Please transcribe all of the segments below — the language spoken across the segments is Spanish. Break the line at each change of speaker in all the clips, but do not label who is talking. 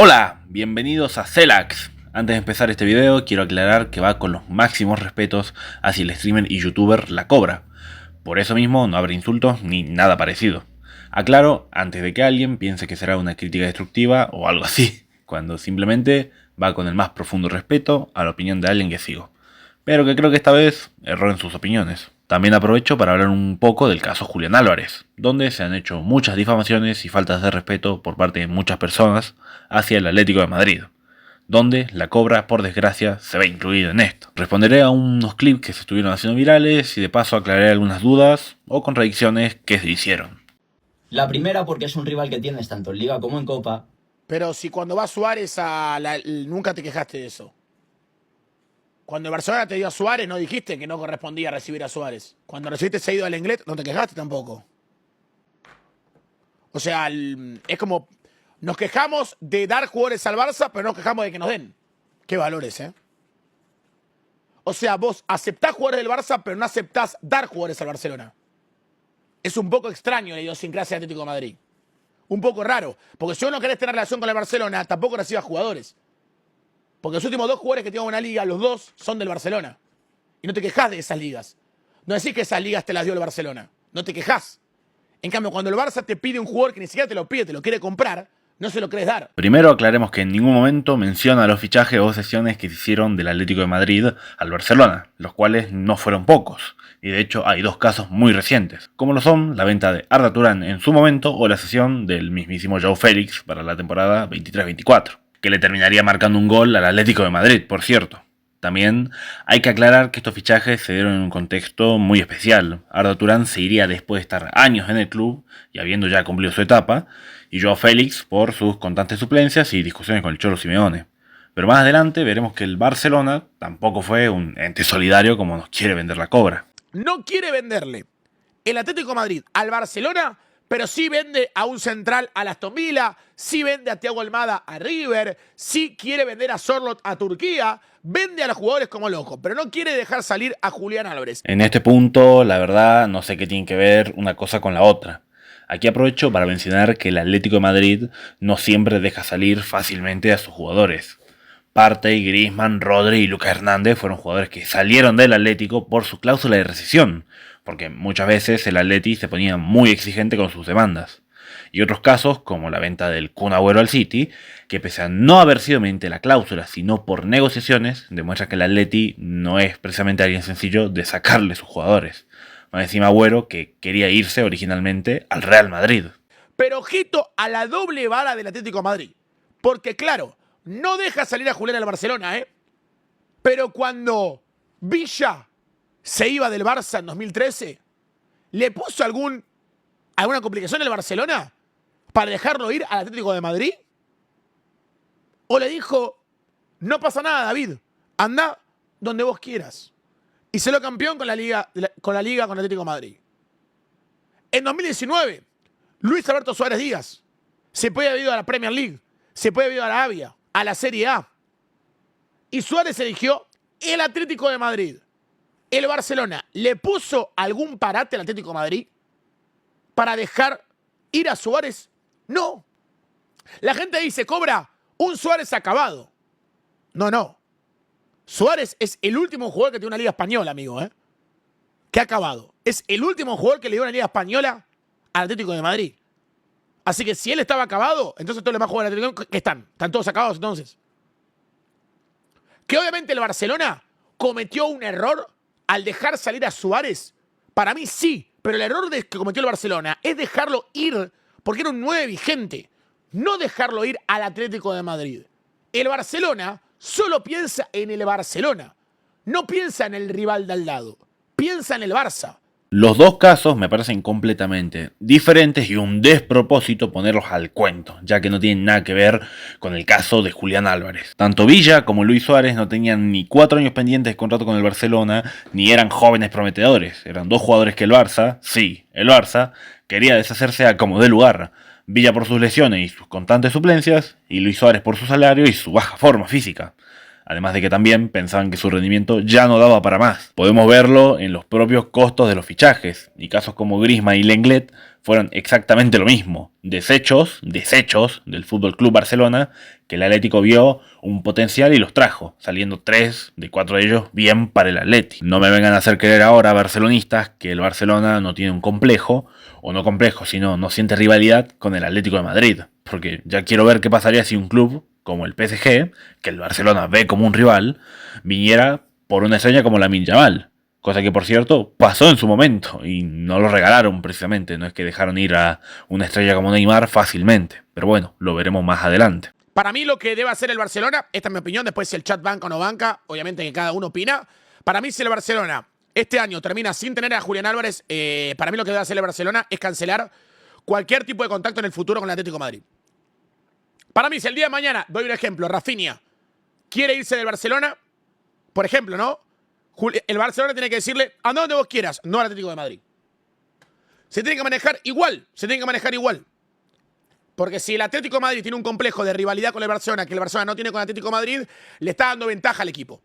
Hola, bienvenidos a Celax. Antes de empezar este video quiero aclarar que va con los máximos respetos hacia el streamer y youtuber La Cobra. Por eso mismo no habrá insultos ni nada parecido. Aclaro antes de que alguien piense que será una crítica destructiva o algo así, cuando simplemente va con el más profundo respeto a la opinión de alguien que sigo. Pero que creo que esta vez erró en sus opiniones. También aprovecho para hablar un poco del caso Julián Álvarez, donde se han hecho muchas difamaciones y faltas de respeto por parte de muchas personas hacia el Atlético de Madrid, donde La Cobra, por desgracia, se ve incluido en esto. Responderé a unos clips que se estuvieron haciendo virales y de paso aclararé algunas dudas o contradicciones que se hicieron.
La primera porque es un rival que tienes tanto en Liga como en Copa.
Pero si cuando va Suárez nunca te quejaste de eso. Cuando el Barcelona te dio a Suárez, no dijiste que no correspondía recibir a Suárez. Cuando recibiste seguido al Lenglet, no te quejaste tampoco. O sea, es como... Nos quejamos de dar jugadores al Barça, pero no nos quejamos de que nos den. Qué valores, ¿eh? O sea, vos aceptás jugadores del Barça, pero no aceptás dar jugadores al Barcelona. Es un poco extraño la idiosincrasia del Atlético de Madrid. Un poco raro. Porque si vos no querés tener relación con el Barcelona, tampoco recibas jugadores. Porque los últimos dos jugadores que tengo en una liga, los dos son del Barcelona. Y no te quejás de esas ligas. No decís que esas ligas te las dio el Barcelona. No te quejás. En cambio, cuando el Barça te pide un jugador que ni siquiera te lo pide, te lo quiere comprar, no se lo querés dar.
Primero aclaremos que en ningún momento menciona los fichajes o cesiones que se hicieron del Atlético de Madrid al Barcelona, los cuales no fueron pocos. Y de hecho hay dos casos muy recientes, como lo son la venta de Arda Turán en su momento o la cesión del mismísimo Joao Félix para la temporada 23-24. Que le terminaría marcando un gol al Atlético de Madrid, por cierto. También hay que aclarar que estos fichajes se dieron en un contexto muy especial. Arda Turán se iría después de estar años en el club y habiendo ya cumplido su etapa, y Joao Félix por sus constantes suplencias y discusiones con el Cholo Simeone. Pero más adelante veremos que el Barcelona tampoco fue un ente solidario como nos quiere vender La Cobra.
No quiere venderle el Atlético de Madrid al Barcelona, pero sí vende a un central al Aston Villa, sí vende a Thiago Almada a River, sí quiere vender a Sorloth a Turquía, vende a los jugadores como loco, pero no quiere dejar salir a Julián Álvarez.
En este punto, la verdad, no sé qué tiene que ver una cosa con la otra. Aquí aprovecho para mencionar que el Atlético de Madrid no siempre deja salir fácilmente a sus jugadores. Partey, Griezmann, Rodri y Lucas Hernández fueron jugadores que salieron del Atlético por su cláusula de rescisión, porque muchas veces el Atleti se ponía muy exigente con sus demandas. Y otros casos, como la venta del Kun Agüero al City, que pese a no haber sido mediante la cláusula, sino por negociaciones, demuestra que el Atleti no es precisamente alguien sencillo de sacarle sus jugadores. Más encima Agüero, que quería irse originalmente al Real Madrid.
Pero ojito a la doble vara del Atlético de Madrid. Porque claro, no deja salir a Julián al Barcelona, ¿eh? Pero cuando Villa se iba del Barça en 2013, ¿le puso alguna complicación al Barcelona para dejarlo ir al Atlético de Madrid? ¿O le dijo, no pasa nada, David, anda donde vos quieras? Y se lo campeón con la Liga con el Atlético de Madrid. En 2019, Luis Alberto Suárez Díaz se puede haber ido a la Premier League, se puede haber ido a la Arabia, a la Serie A. Y Suárez eligió el Atlético de Madrid. ¿El Barcelona le puso algún parate al Atlético de Madrid para dejar ir a Suárez? No. La gente dice, Cobra, un Suárez acabado. No. Suárez es el último jugador que tiene una liga española, amigo, ¿eh? Que ha acabado. Es el último jugador que le dio una liga española al Atlético de Madrid. Así que si él estaba acabado, entonces todos los demás jugadores del Atlético, ¿qué están? ¿Están todos acabados entonces? Que obviamente el Barcelona cometió un error al dejar salir a Suárez. Para mí sí, pero el error que cometió el Barcelona es dejarlo ir porque era un 9 vigente. No dejarlo ir al Atlético de Madrid. El Barcelona solo piensa en el Barcelona. No piensa en el rival de al lado. Piensa en el Barça.
Los dos casos me parecen completamente diferentes y un despropósito ponerlos al cuento, ya que no tienen nada que ver con el caso de Julián Álvarez. Tanto Villa como Luis Suárez no tenían ni 4 años pendientes de contrato con el Barcelona, ni eran jóvenes prometedores. Eran dos jugadores que el Barça, sí, el Barça, quería deshacerse a como dé lugar. Villa por sus lesiones y sus constantes suplencias, y Luis Suárez por su salario y su baja forma física. Además de que también pensaban que su rendimiento ya no daba para más. Podemos verlo en los propios costos de los fichajes, y casos como Griezmann y Lenglet fueron exactamente lo mismo. Desechos del Fútbol Club Barcelona, que el Atlético vio un potencial y los trajo, saliendo 3 de 4 de ellos bien para el Atleti. No me vengan a hacer creer ahora, barcelonistas, que el Barcelona no tiene un complejo, o no complejo, sino no siente rivalidad con el Atlético de Madrid. Porque ya quiero ver qué pasaría si un club como el PSG, que el Barcelona ve como un rival, viniera por una estrella como Lamine Yamal. Cosa que, por cierto, pasó en su momento y no lo regalaron precisamente. No es que dejaron ir a una estrella como Neymar fácilmente. Pero bueno, lo veremos más adelante.
Para mí lo que debe hacer el Barcelona, esta es mi opinión, después si el chat banca o no banca, obviamente que cada uno opina. Para mí si el Barcelona este año termina sin tener a Julián Álvarez, para mí lo que debe hacer el Barcelona es cancelar cualquier tipo de contacto en el futuro con el Atlético de Madrid. Para mí, si el día de mañana, doy un ejemplo, Rafinha quiere irse del Barcelona, por ejemplo, ¿no? El Barcelona tiene que decirle, anda donde vos quieras, no al Atlético de Madrid. Se tiene que manejar igual. Porque si el Atlético de Madrid tiene un complejo de rivalidad con el Barcelona, que el Barcelona no tiene con el Atlético de Madrid, le está dando ventaja al equipo.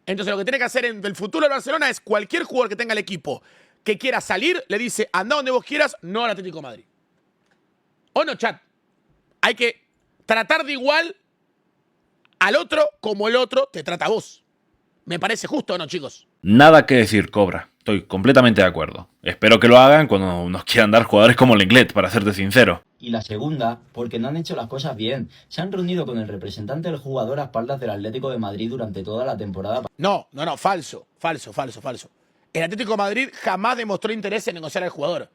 Entonces lo que tiene que hacer en el futuro del Barcelona es cualquier jugador que tenga el equipo que quiera salir, le dice, anda donde vos quieras, no al Atlético de Madrid. ¿O no, chat? Hay que tratar de igual al otro como el otro te trata a vos. ¿Me parece justo o no, chicos?
Nada que decir, Cobra. Estoy completamente de acuerdo. Espero que lo hagan cuando nos quieran dar jugadores como Lenglet, para serte sincero.
Y la segunda, porque no han hecho las cosas bien. Se han reunido con el representante del jugador a espaldas del Atlético de Madrid durante toda la temporada.
No, falso. El Atlético de Madrid jamás demostró interés en negociar al jugador.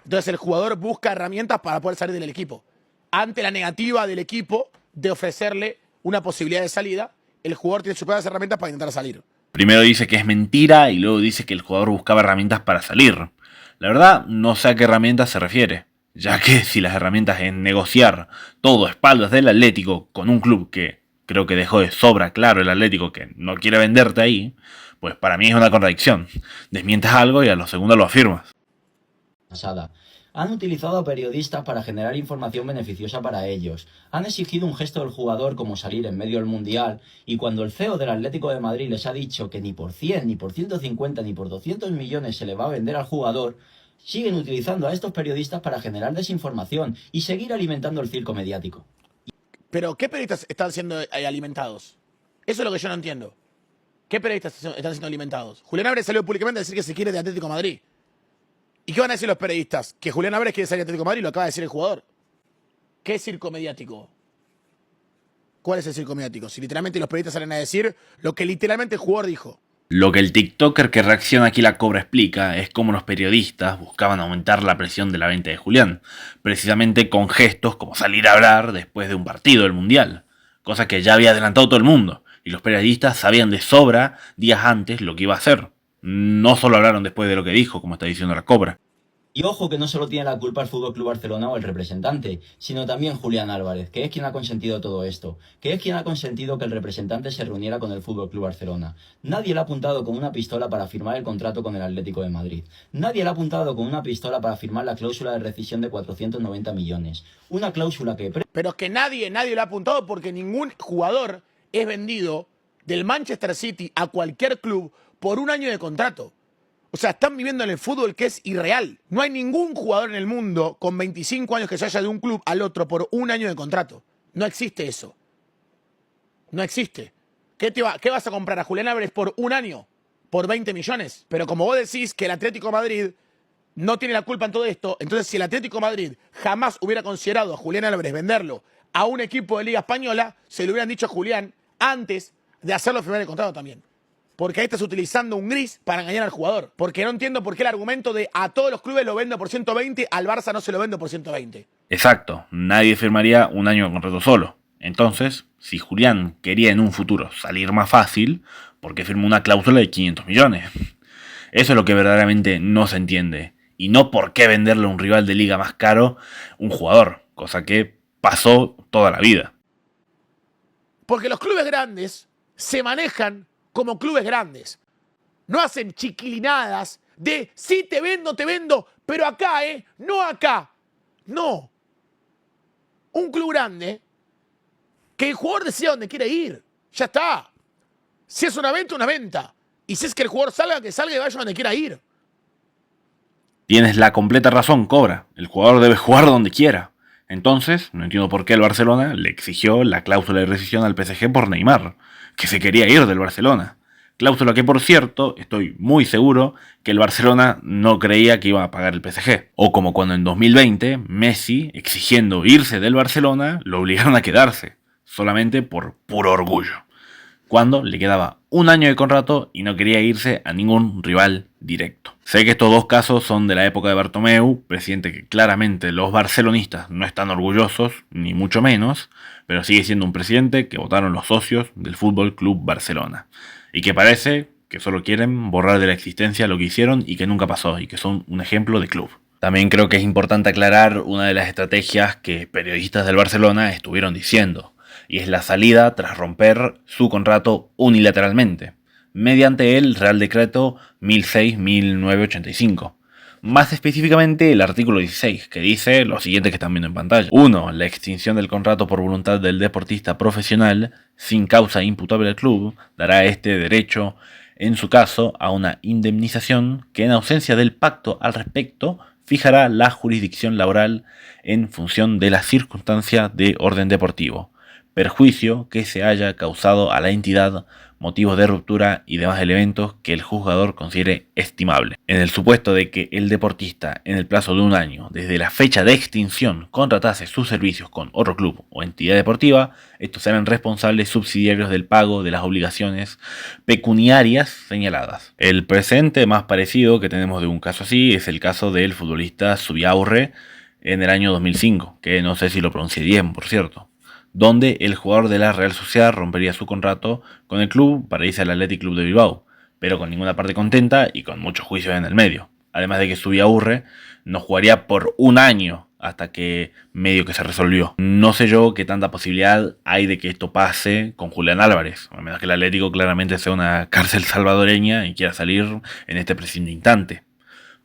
Entonces el jugador busca herramientas para poder salir del equipo. Ante la negativa del equipo de ofrecerle una posibilidad de salida, el jugador tiene sus propias herramientas para intentar salir.
Primero dice que es mentira y luego dice que el jugador buscaba herramientas para salir. La verdad, no sé a qué herramientas se refiere, ya que si las herramientas es negociar todo a espaldas del Atlético con un club que creo que dejó de sobra claro el Atlético que no quiere venderte ahí, pues para mí es una contradicción. Desmientes algo y a lo segundo lo afirmas.
Pasada. Han utilizado a periodistas para generar información beneficiosa para ellos. Han exigido un gesto del jugador como salir en medio del Mundial, y cuando el CEO del Atlético de Madrid les ha dicho que ni por 100, ni por 150, ni por 200 millones se le va a vender al jugador, siguen utilizando a estos periodistas para generar desinformación y seguir alimentando el circo mediático.
Pero, ¿qué periodistas están siendo alimentados? Eso es lo que yo no entiendo. ¿Qué periodistas están siendo alimentados? Julián Álvarez salió públicamente a decir que se quiere de Atlético de Madrid. ¿Y qué van a decir los periodistas? Que Julián Álvarez quiere salir de Atlético de Madrid y lo acaba de decir el jugador. ¿Qué circo mediático? ¿Cuál es el circo mediático? Si literalmente los periodistas salen a decir lo que literalmente el jugador dijo.
Lo que el TikToker que reacciona aquí la Cobra explica es cómo los periodistas buscaban aumentar la presión de la venta de Julián, precisamente con gestos como salir a hablar después de un partido del Mundial, cosa que ya había adelantado todo el mundo, y los periodistas sabían de sobra días antes lo que iba a hacer. No solo hablaron después de lo que dijo, como está diciendo la Cobra.
Y ojo que no solo tiene la culpa el Fútbol Club Barcelona o el representante, sino también Julián Álvarez, que es quien ha consentido todo esto, que es quien ha consentido que el representante se reuniera con el Fútbol Club Barcelona. Nadie le ha apuntado con una pistola para firmar el contrato con el Atlético de Madrid. Nadie le ha apuntado con una pistola para firmar la cláusula de rescisión de 490 millones. Una cláusula que...
Pero es que nadie le ha apuntado porque ningún jugador es vendido del Manchester City a cualquier club por un año de contrato. O sea, están viviendo en el fútbol que es irreal. No hay ningún jugador en el mundo con 25 años que se vaya de un club al otro por un año de contrato. No existe eso. No existe. ¿Qué vas a comprar a Julián Álvarez por un año? ¿Por 20 millones? Pero como vos decís que el Atlético de Madrid no tiene la culpa en todo esto, entonces si el Atlético de Madrid jamás hubiera considerado a Julián Álvarez venderlo a un equipo de Liga Española, se lo hubieran dicho a Julián antes de hacerlo firmar el contrato también. Porque ahí estás utilizando un gris para engañar al jugador. Porque no entiendo por qué el argumento de a todos los clubes lo vendo por 120, al Barça no se lo vendo por 120.
Exacto, nadie firmaría un año de contrato solo. Entonces, si Julián quería en un futuro salir más fácil, ¿por qué firmó una cláusula de 500 millones? Eso es lo que verdaderamente no se entiende. Y no por qué venderle a un rival de liga más caro un jugador, cosa que pasó toda la vida.
Porque los clubes grandes se manejan como clubes grandes. No hacen chiquilinadas de sí te vendo, pero acá, no acá. No. Un club grande, que el jugador decida dónde quiere ir. Ya está. Si es una venta, una venta. Y si es que el jugador salga, que salga y vaya donde quiera ir.
Tienes la completa razón, Cobra. El jugador debe jugar donde quiera. Entonces, no entiendo por qué el Barcelona le exigió la cláusula de rescisión al PSG por Neymar, que se quería ir del Barcelona. Cláusula que, por cierto, estoy muy seguro que el Barcelona no creía que iba a pagar el PSG. O como cuando en 2020, Messi, exigiendo irse del Barcelona, lo obligaron a quedarse, solamente por puro orgullo, cuando le quedaba un año de contrato y no quería irse a ningún rival directo. Sé que estos dos casos son de la época de Bartomeu, presidente que claramente los barcelonistas no están orgullosos, ni mucho menos, pero sigue siendo un presidente que votaron los socios del Fútbol Club Barcelona, y que parece que solo quieren borrar de la existencia lo que hicieron y que nunca pasó, y que son un ejemplo de club. También creo que es importante aclarar una de las estrategias que periodistas del Barcelona estuvieron diciendo, y es la salida tras romper su contrato unilateralmente, mediante el Real Decreto 1006-1985. Más específicamente el artículo 16, que dice lo siguiente que están viendo en pantalla. 1. La extinción del contrato por voluntad del deportista profesional sin causa imputable al club dará a este derecho, en su caso, a una indemnización que en ausencia del pacto al respecto fijará la jurisdicción laboral en función de la circunstancia de orden deportivo, perjuicio que se haya causado a la entidad, motivos de ruptura y demás elementos que el juzgador considere estimable. En el supuesto de que el deportista, en el plazo de un año desde la fecha de extinción, contratase sus servicios con otro club o entidad deportiva, estos serán responsables subsidiarios del pago de las obligaciones pecuniarias señaladas. El presente más parecido que tenemos de un caso así es el caso del futbolista Zubiaurre en el año 2005, que no sé si lo pronuncié bien, por cierto, donde el jugador de la Real Sociedad rompería su contrato con el club para irse al Athletic Club de Bilbao, pero con ninguna parte contenta y con muchos juicios en el medio. Además de que Zubiaurre no jugaría por un año hasta que medio que se resolvió. No sé yo qué tanta posibilidad hay de que esto pase con Julián Álvarez, a menos que el Atlético claramente sea una cárcel salvadoreña y quiera salir en este preciso instante.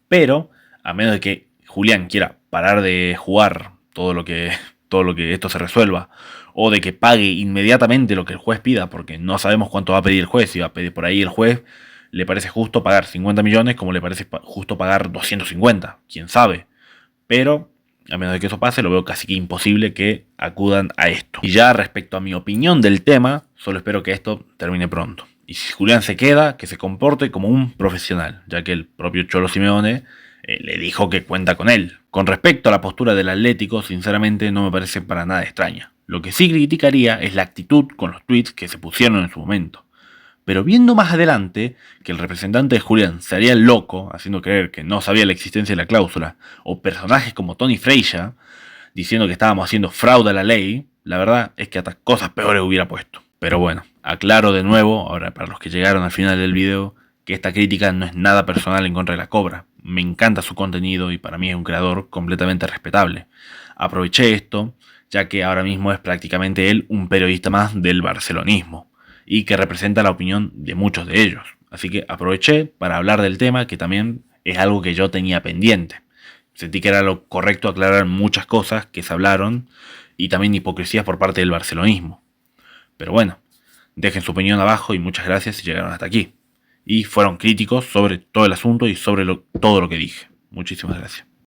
Pero, a menos de que Julián quiera parar de jugar todo lo que esto se resuelva, o de que pague inmediatamente lo que el juez pida, porque no sabemos cuánto va a pedir el juez. Si va a pedir por ahí el juez, le parece justo pagar 50 millones como le parece justo pagar 250, quién sabe. Pero, a menos de que eso pase, lo veo casi que imposible que acudan a esto. Y ya respecto a mi opinión del tema, solo espero que esto termine pronto. Y si Julián se queda, que se comporte como un profesional, ya que el propio Cholo Simeone le dijo que cuenta con él. Con respecto a la postura del Atlético, sinceramente no me parece para nada extraña. Lo que sí criticaría es la actitud con los tweets que se pusieron en su momento. Pero viendo más adelante que el representante de Julián se haría el loco, haciendo creer que no sabía la existencia de la cláusula, o personajes como Tony Freixa diciendo que estábamos haciendo fraude a la ley, la verdad es que hasta cosas peores hubiera puesto. Pero bueno, aclaro de nuevo, ahora para los que llegaron al final del video, que esta crítica no es nada personal en contra de la Cobra. Me encanta su contenido y para mí es un creador completamente respetable. Aproveché esto, ya que ahora mismo es prácticamente él un periodista más del barcelonismo, y que representa la opinión de muchos de ellos. Así que aproveché para hablar del tema, que también es algo que yo tenía pendiente. Sentí que era lo correcto aclarar muchas cosas que se hablaron, y también hipocresías por parte del barcelonismo. Pero bueno, dejen su opinión abajo y muchas gracias si llegaron hasta aquí. Y fueron críticos sobre todo el asunto y sobre todo lo que dije. Muchísimas gracias.